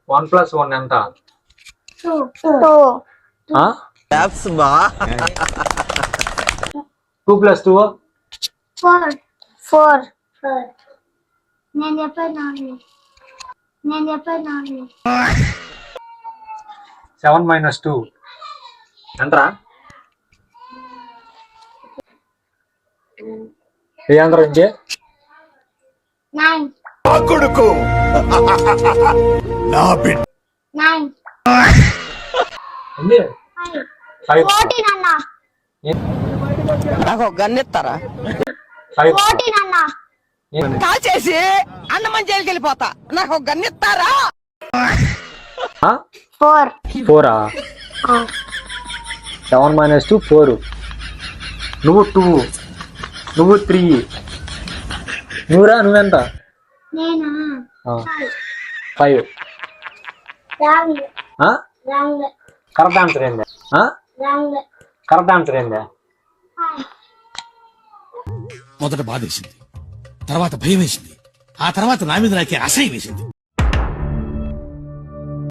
1+1 ఎంత? 2 2+2 4 నేను చెప్పాను 7 - 2 ఎంతరా? ఏ ఆన్సర్ ఇంకే 9 కొడుకు నా బిడ్డ 9 ఉంది 5 14 అన్న నాకు ఒక గన్ ఇస్తారా? 5 14 అన్న కాల్ చేసి అన్నమని జైలుకి వెళ్ళిపోతా. నాకు ఒక గన్ ఇస్తారా? 4 4 7 - 2 4 నువ్వు 2 నువ్వు 3 నువ్వెంత? నేనా 5 రాంగ్ కరెక్ట్ ఆన్సర్ ఏంది? కరెక్ట్ ఆన్సర్ ఏంది? మొదట బాధేసింది, తర్వాత భయం వేసింది, ఆ తర్వాత నా మీద నాకే అసహ్యం వేసింది.